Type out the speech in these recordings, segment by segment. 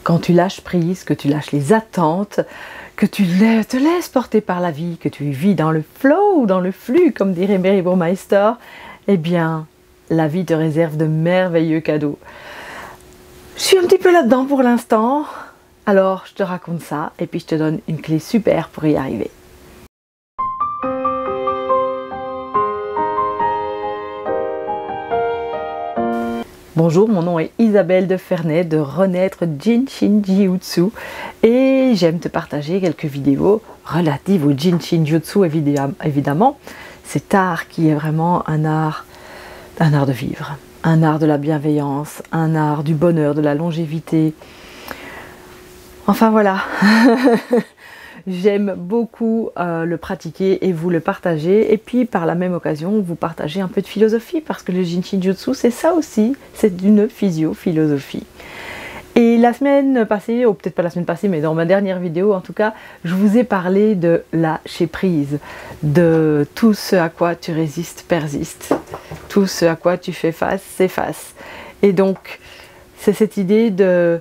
quand tu lâches prise, que tu lâches les attentes, que tu te laisses porter par la vie, que tu vis dans le flow ou dans le flux, comme dirait Mary Burmeister, eh bien, la vie te réserve de merveilleux cadeaux. Je suis un petit peu là-dedans pour l'instant, alors je te raconte ça et puis je te donne une clé super pour y arriver. Bonjour, mon nom est Isabelle de Ferney de Renaître Jinshin Jyutsu et j'aime te partager quelques vidéos relatives au Jinshin Jyutsu évidemment. Cet art qui est vraiment un art de vivre, un art de la bienveillance, un art du bonheur, de la longévité. Enfin voilà, j'aime beaucoup le pratiquer et vous le partager. Et puis par la même occasion, vous partagez un peu de philosophie parce que le Jinshin Jyutsu, c'est ça aussi, c'est une physio-philosophie. Et la semaine passée, ou peut-être pas la semaine passée, mais dans ma dernière vidéo en tout cas, je vous ai parlé de lâcher prise, de tout ce à quoi tu résistes persiste, tout ce à quoi tu fais face s'efface. Et donc, c'est cette idée de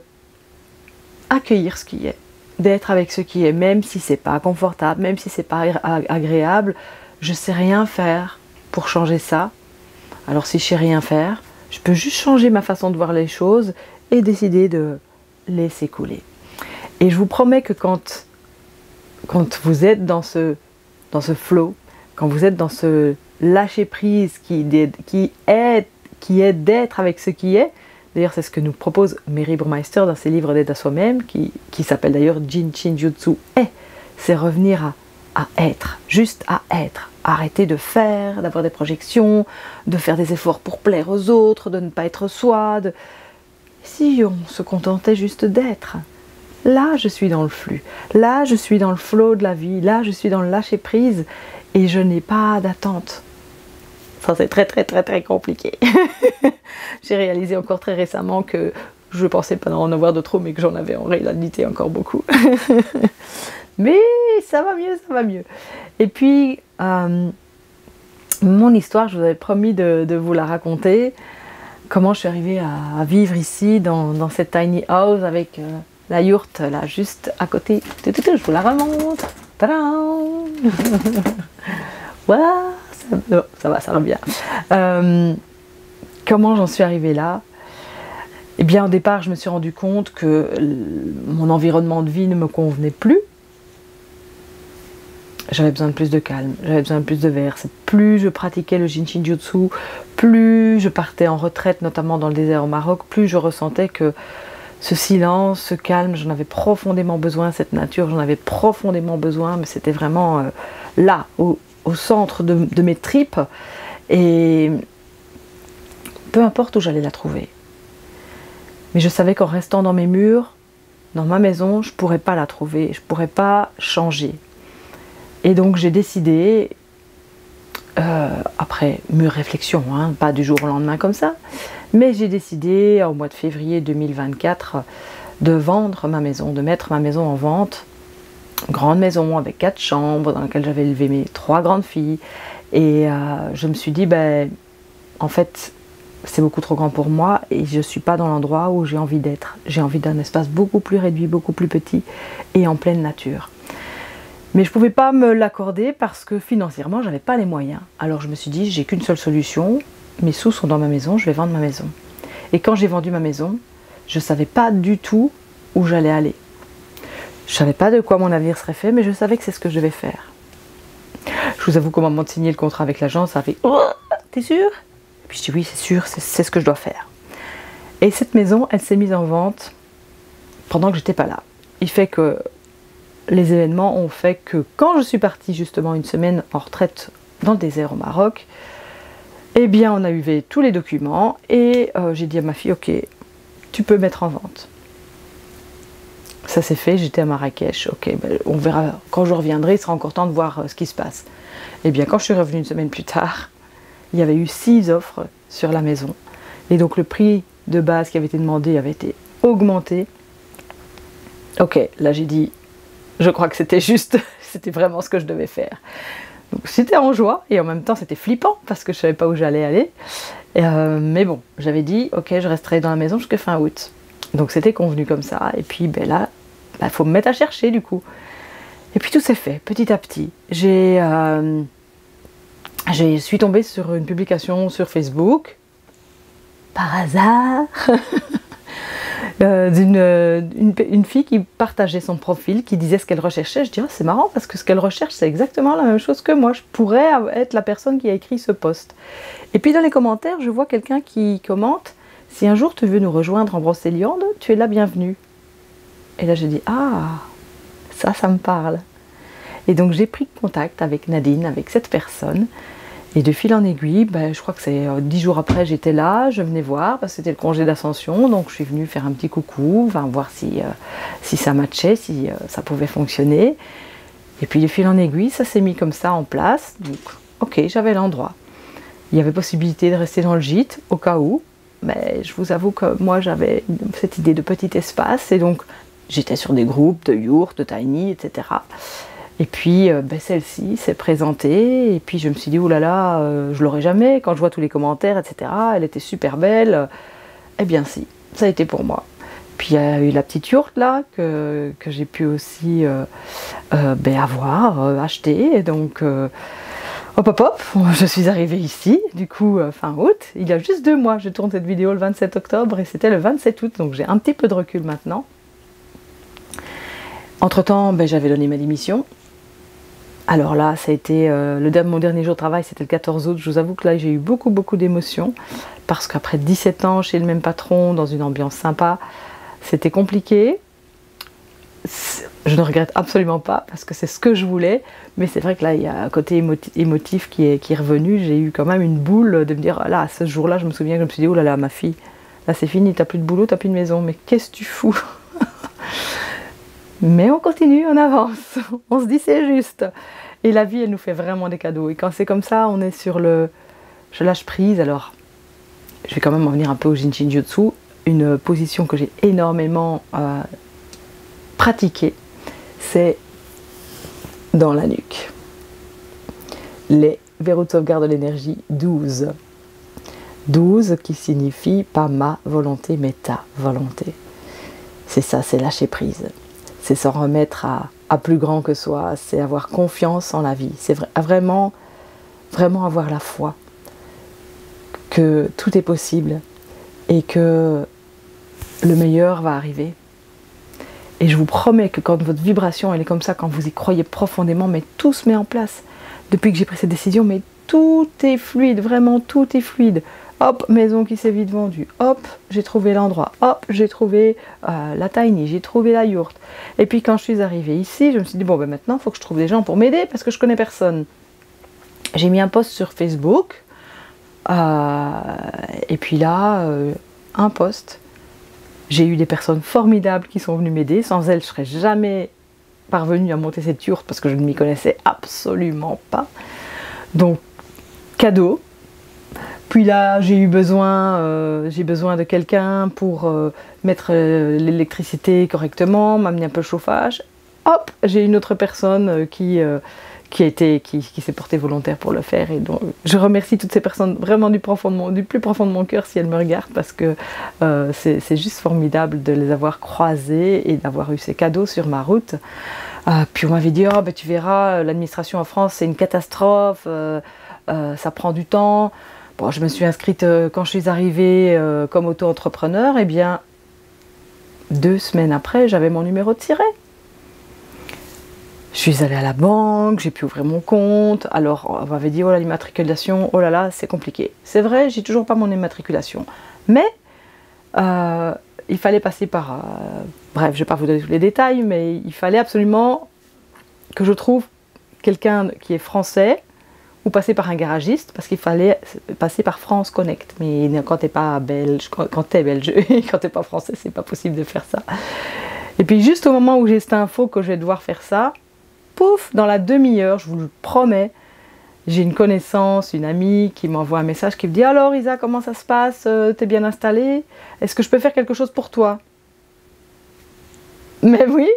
accueillir ce qui est, d'être avec ce qui est, même si c'est pas confortable, même si c'est pas agréable, je sais rien faire pour changer ça. Alors si je sais rien faire, je peux juste changer ma façon de voir les choses et décider de laisser couler. Et je vous promets que quand vous êtes dans ce flow, quand vous êtes dans ce lâcher prise qui est d'être avec ce qui est, d'ailleurs c'est ce que nous propose Mary Burmeister dans ses livres d'aide à soi-même, qui s'appelle d'ailleurs Jinshin Jyutsu est, c'est revenir à être, juste à être, arrêter de faire, d'avoir des projections, de faire des efforts pour plaire aux autres, de ne pas être soi, si on se contentait juste d'être, là je suis dans le flux, là je suis dans le flow de la vie, là je suis dans le lâcher prise et je n'ai pas d'attente. Ça c'est très compliqué. J'ai réalisé encore très récemment que je pensais pas en avoir de trop mais que j'en avais en réalité encore beaucoup. Mais ça va mieux. Et puis mon histoire, je vous avais promis de vous la raconter. Comment je suis arrivée à vivre ici dans cette tiny house avec la yourte là juste à côté. Je vous la remonte. Tadam. Voilà, ça va bien. Comment j'en suis arrivée là? Eh bien au départ je me suis rendu compte que mon environnement de vie ne me convenait plus. J'avais besoin de plus de calme, j'avais besoin de plus de verre. Plus je pratiquais le Jinshin Jyutsu, plus je partais en retraite, notamment dans le désert au Maroc, plus je ressentais que ce silence, ce calme, j'en avais profondément besoin, cette nature, j'en avais profondément besoin, mais c'était vraiment là, au centre de mes tripes. Et peu importe où j'allais la trouver. Mais je savais qu'en restant dans mes murs, dans ma maison, je ne pourrais pas la trouver, je ne pourrais pas changer. Et donc j'ai décidé, après mûre réflexion, hein, pas du jour au lendemain comme ça, mais j'ai décidé au mois de février 2024 de vendre ma maison, de mettre ma maison en vente. Une grande maison avec 4 chambres dans laquelle j'avais élevé mes 3 grandes filles. Et je me suis dit, ben, en fait, c'est beaucoup trop grand pour moi et je ne suis pas dans l'endroit où j'ai envie d'être. J'ai envie d'un espace beaucoup plus réduit, beaucoup plus petit et en pleine nature. Mais je ne pouvais pas me l'accorder parce que financièrement, je n'avais pas les moyens. Alors je me suis dit, j'ai qu'une seule solution, mes sous sont dans ma maison, je vais vendre ma maison. Et quand j'ai vendu ma maison, je ne savais pas du tout où j'allais aller. Je ne savais pas de quoi mon avenir serait fait, mais je savais que c'est ce que je devais faire. Je vous avoue qu'au moment de signer le contrat avec l'agence, ça a fait « Oh, t'es sûr ?» Et puis je dis « Oui, c'est sûr, c'est ce que je dois faire. » Et cette maison, elle s'est mise en vente pendant que j'étais pas là. Il fait que les événements ont fait que quand je suis partie justement une semaine en retraite dans le désert au Maroc, eh bien on a eu tous les documents et j'ai dit à ma fille « Ok, tu peux mettre en vente. » Ça s'est fait, j'étais à Marrakech, ok, ben, on verra, quand je reviendrai, il sera encore temps de voir ce qui se passe. Et bien quand je suis revenue une semaine plus tard, il y avait eu 6 offres sur la maison. Et donc le prix de base qui avait été demandé avait été augmenté. Ok, là j'ai dit, je crois que c'était juste, c'était vraiment ce que je devais faire. Donc c'était en joie et en même temps c'était flippant parce que je ne savais pas où j'allais aller. Mais bon, j'avais dit, ok, je resterai dans la maison jusqu'à fin août. Donc c'était convenu comme ça. Et puis ben là, il faut me mettre à chercher du coup. Et puis tout s'est fait petit à petit. Je suis tombée sur une publication sur Facebook, par hasard, d'une fille qui partageait son profil, qui disait ce qu'elle recherchait. Je dis, oh, c'est marrant parce que ce qu'elle recherche, c'est exactement la même chose que moi. Je pourrais être la personne qui a écrit ce post. Et puis dans les commentaires, je vois quelqu'un qui commente, si un jour tu veux nous rejoindre en Brocéliande, tu es la bienvenue. Et là j'ai dit, ah, ça me parle. Et donc j'ai pris contact avec Nadine, avec cette personne. Et de fil en aiguille, ben, je crois que c'est 10 jours après, j'étais là, je venais voir, parce que c'était le congé d'ascension, donc je suis venue faire un petit coucou, voir si ça matchait, si ça pouvait fonctionner. Et puis de fil en aiguille, ça s'est mis comme ça en place, donc ok, j'avais l'endroit. Il y avait possibilité de rester dans le gîte, au cas où, mais je vous avoue que moi j'avais cette idée de petit espace, et donc j'étais sur des groupes de yourtes, de tiny, etc. Et puis ben celle-ci s'est présentée, et puis je me suis dit, oulala, je l'aurai jamais, quand je vois tous les commentaires, etc. Elle était super belle. Eh bien si, ça a été pour moi. Puis il y a eu la petite yourte là, que j'ai pu aussi avoir, acheter. Et donc, hop, je suis arrivée ici, du coup, fin août. Il y a juste 2 mois, je tourne cette vidéo le 27 octobre, et c'était le 27 août, donc j'ai un petit peu de recul maintenant. Entre-temps, ben, j'avais donné ma démission. Alors là, ça a été mon dernier jour de travail, c'était le 14 août. Je vous avoue que là, j'ai eu beaucoup d'émotions parce qu'après 17 ans chez le même patron, dans une ambiance sympa, c'était compliqué. Je ne regrette absolument pas parce que c'est ce que je voulais, mais c'est vrai que là, il y a un côté émotif qui est revenu. J'ai eu quand même une boule de me dire, là, ce jour-là, je me souviens que je me suis dit, oh là là, ma fille, là c'est fini, t'as plus de boulot, t'as plus de maison, mais qu'est-ce que tu fous? Mais on continue, on avance, on se dit c'est juste. Et la vie, elle nous fait vraiment des cadeaux. Et quand c'est comme ça, on est sur le... Je lâche prise. Alors, je vais quand même en venir un peu au Jinshin Jutsu. Une position que j'ai énormément pratiquée, c'est dans la nuque. Les verrous de sauvegarde de l'énergie 12. 12 qui signifie pas ma volonté, mais ta volonté. C'est ça, c'est lâcher prise. C'est s'en remettre à plus grand que soi, c'est avoir confiance en la vie, c'est vraiment avoir la foi que tout est possible et que le meilleur va arriver. Et je vous promets que quand votre vibration elle est comme ça, quand vous y croyez profondément, mais tout se met en place. Depuis que j'ai pris cette décision, mais tout est fluide, vraiment tout est fluide. Hop, maison qui s'est vite vendue. Hop, j'ai trouvé l'endroit. Hop, j'ai trouvé la tiny, j'ai trouvé la yourte. Et puis quand je suis arrivée ici, je me suis dit, bon, ben maintenant, il faut que je trouve des gens pour m'aider parce que je connais personne. J'ai mis un post sur Facebook. Et puis là, un post. J'ai eu des personnes formidables qui sont venues m'aider. Sans elles, je ne serais jamais parvenue à monter cette yourte parce que je ne m'y connaissais absolument pas. Donc, cadeau. Puis là, j'ai besoin de quelqu'un pour mettre l'électricité correctement, m'amener un peu le chauffage. Hop, j'ai une autre personne qui s'est portée volontaire pour le faire. Et donc, je remercie toutes ces personnes vraiment du plus profond de mon cœur si elles me regardent parce que c'est juste formidable de les avoir croisées et d'avoir eu ces cadeaux sur ma route. Puis on m'avait dit, oh, ben, tu verras, l'administration en France, c'est une catastrophe, ça prend du temps. Bon, je me suis inscrite quand je suis arrivée comme auto-entrepreneur, et bien 2 semaines après, j'avais mon numéro de siret. Je suis allée à la banque, j'ai pu ouvrir mon compte. Alors, on m'avait dit, oh là, l'immatriculation, oh là là, c'est compliqué. C'est vrai, j'ai toujours pas mon immatriculation. Mais, il fallait passer par... bref, je ne vais pas vous donner tous les détails, mais il fallait absolument que je trouve quelqu'un qui est français, ou passer par un garagiste, parce qu'il fallait passer par France Connect. Mais quand t'es pas belge, quand t'es belge et quand t'es pas français, c'est pas possible de faire ça. Et puis juste au moment où j'ai cette info que je vais devoir faire ça, pouf, dans la demi-heure, je vous le promets, j'ai une connaissance, une amie qui m'envoie un message qui me dit « Alors Isa, comment ça se passe? T'es bien installée? Est-ce que je peux faire quelque chose pour toi ?» Mais oui,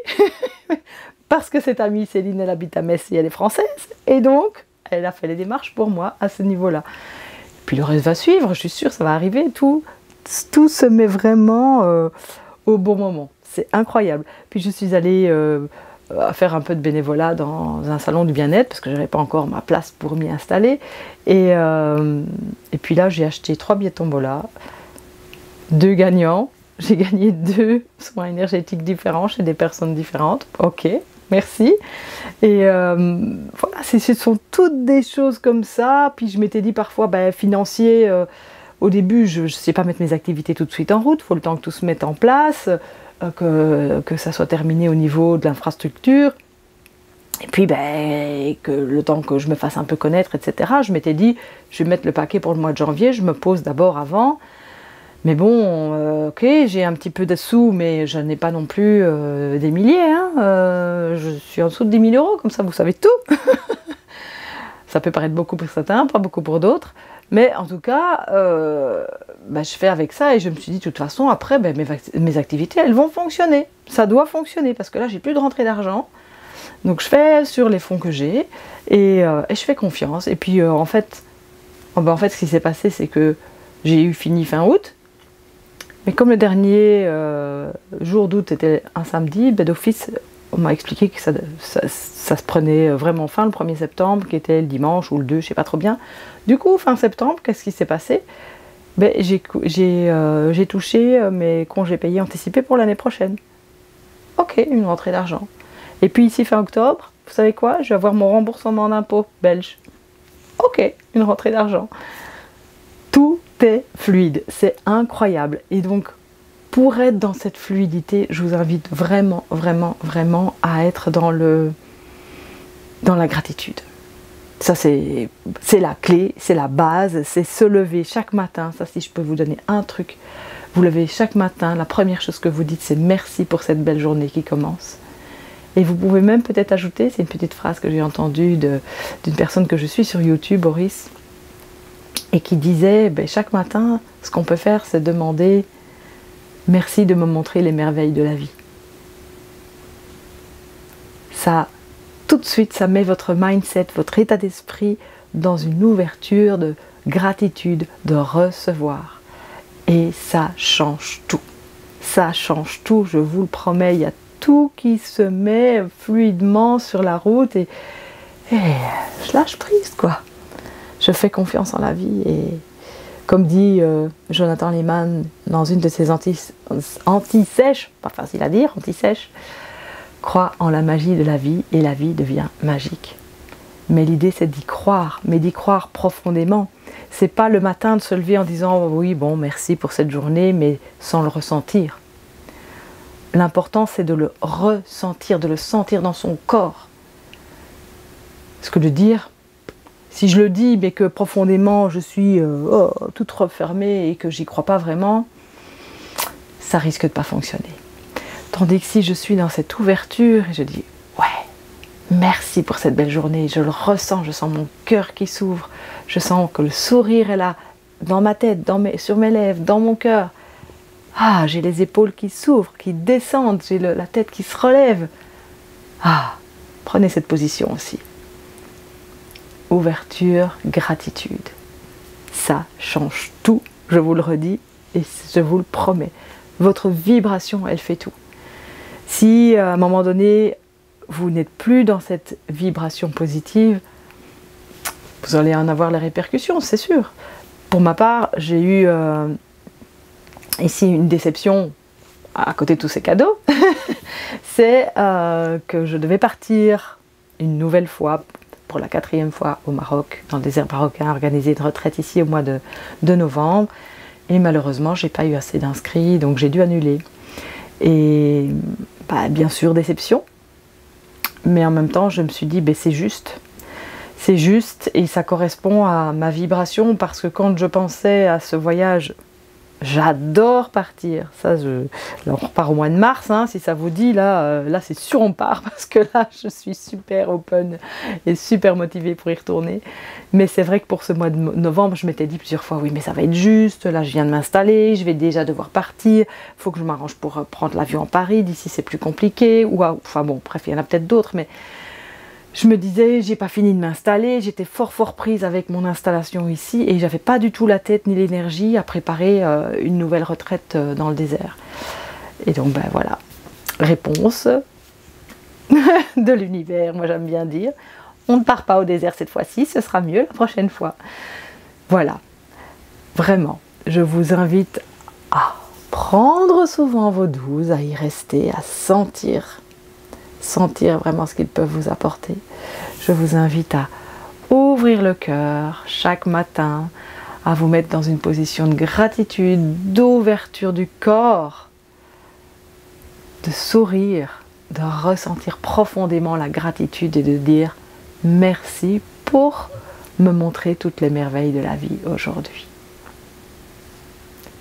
parce que cette amie Céline, elle habite à Metz et elle est française. Et donc, elle a fait les démarches pour moi à ce niveau-là. Puis le reste va suivre, je suis sûre, ça va arriver. Tout se met vraiment au bon moment. C'est incroyable. Puis je suis allée à faire un peu de bénévolat dans un salon du bien-être parce que je n'avais pas encore ma place pour m'y installer. Et puis là, j'ai acheté 3 billets de tombola, 2 gagnants. J'ai gagné 2 soins énergétiques différents chez des personnes différentes. Ok, merci. Et voilà, ce sont toutes des choses comme ça. Puis je m'étais dit parfois, financier, au début, je ne sais pas mettre mes activités tout de suite en route. Il faut le temps que tout se mette en place, que ça soit terminé au niveau de l'infrastructure. Et puis, que le temps que je me fasse un peu connaître, etc. Je m'étais dit, je vais mettre le paquet pour le mois de janvier. Je me pose d'abord avant. Mais bon, ok, j'ai un petit peu de sous, mais je n'ai pas non plus des milliers. Hein. Je suis en dessous de 10 000 €, comme ça vous savez tout. Ça peut paraître beaucoup pour certains, pas beaucoup pour d'autres. Mais en tout cas, je fais avec ça et je me suis dit, de toute façon, après, mes activités, elles vont fonctionner. Ça doit fonctionner parce que là, j'ai plus de rentrée d'argent. Donc, je fais sur les fonds que j'ai et je fais confiance. Et puis, en fait, ce qui s'est passé, c'est que j'ai eu fini fin août. Mais comme le dernier jour d'août était un samedi, d'office, on m'a expliqué que ça se prenait vraiment fin le 1er septembre, qui était le dimanche ou le 2, je ne sais pas trop bien. Du coup, fin septembre, qu'est-ce qui s'est passé? J'ai touché mes congés payés anticipés pour l'année prochaine. Ok, une rentrée d'argent. Et puis ici, fin octobre, vous savez quoi? Je vais avoir mon remboursement d'impôt belge. Ok, une rentrée d'argent. Tout est fluide, c'est incroyable. Et donc, pour être dans cette fluidité, je vous invite vraiment, vraiment, vraiment à être dans la gratitude. Ça, c'est la clé, c'est la base, c'est se lever chaque matin. Ça, si je peux vous donner un truc, vous levez chaque matin, la première chose que vous dites, c'est merci pour cette belle journée qui commence. Et vous pouvez même peut-être ajouter, c'est une petite phrase que j'ai entendue d'une personne que je suis sur YouTube, Boris, et qui disait, chaque matin, ce qu'on peut faire, c'est demander « Merci de me montrer les merveilles de la vie ». Ça, tout de suite, ça met votre mindset, votre état d'esprit dans une ouverture de gratitude, de recevoir. Et ça change tout. Ça change tout, je vous le promets. Il y a tout qui se met fluidement sur la route et je lâche prise, quoi. Je fais confiance en la vie et comme dit Jonathan Lehman dans une de ses anti-sèches, pas facile à dire, anti-sèches, crois en la magie de la vie et la vie devient magique. Mais l'idée c'est d'y croire, mais d'y croire profondément. C'est pas le matin de se lever en disant oui bon merci pour cette journée, mais sans le ressentir. L'important c'est de le ressentir, de le sentir dans son corps. Parce que de dire, si je le dis mais que profondément je suis toute refermée et que j'y crois pas vraiment, ça risque de pas fonctionner. Tandis que si je suis dans cette ouverture et je dis ouais, merci pour cette belle journée, je le ressens, je sens mon cœur qui s'ouvre, je sens que le sourire est là, dans ma tête, sur mes lèvres, dans mon cœur. Ah, j'ai les épaules qui s'ouvrent, qui descendent, j'ai la tête qui se relève. Ah, prenez cette position aussi. Ouverture, gratitude. Ça change tout, je vous le redis et je vous le promets. Votre vibration, elle fait tout. Si à un moment donné, vous n'êtes plus dans cette vibration positive, vous allez en avoir les répercussions, c'est sûr. Pour ma part, j'ai eu ici une déception à côté de tous ces cadeaux. C'est que je devais partir une nouvelle fois, pour la 4e fois au Maroc, dans le désert marocain, organiser une retraite ici au mois de novembre. Et malheureusement, j'ai pas eu assez d'inscrits, donc j'ai dû annuler. Et bien sûr, déception. Mais en même temps, je me suis dit, c'est juste. C'est juste et ça correspond à ma vibration parce que quand je pensais à ce voyage, j'adore partir. Ça, on repart au mois de mars, hein, si ça vous dit, là c'est sûr on part parce que là je suis super open et super motivée pour y retourner. Mais c'est vrai que pour ce mois de novembre, je m'étais dit plusieurs fois, oui mais ça va être juste, là je viens de m'installer, je vais déjà devoir partir, il faut que je m'arrange pour prendre l'avion en Paris, d'ici c'est plus compliqué, ou enfin bon, bref, il y en a peut-être d'autres, mais je me disais, j'ai pas fini de m'installer, j'étais fort prise avec mon installation ici et j'avais pas du tout la tête ni l'énergie à préparer une nouvelle retraite dans le désert. Et donc ben voilà, réponse de l'univers, moi j'aime bien dire. On ne part pas au désert cette fois-ci, ce sera mieux la prochaine fois. Voilà, vraiment, je vous invite à prendre souvent vos 12, à y rester, à sentir vraiment ce qu'ils peuvent vous apporter. Je vous invite à ouvrir le cœur chaque matin, à vous mettre dans une position de gratitude, d'ouverture du corps, de sourire, de ressentir profondément la gratitude et de dire merci pour me montrer toutes les merveilles de la vie aujourd'hui.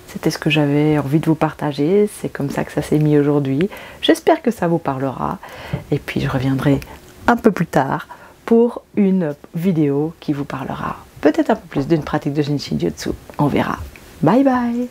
C'était ce que j'avais envie de vous partager, c'est comme ça que ça s'est mis aujourd'hui. J'espère que ça vous parlera et puis je reviendrai un peu plus tard pour une vidéo qui vous parlera peut-être un peu plus d'une pratique de Jinshin Jutsu. On verra. Bye bye!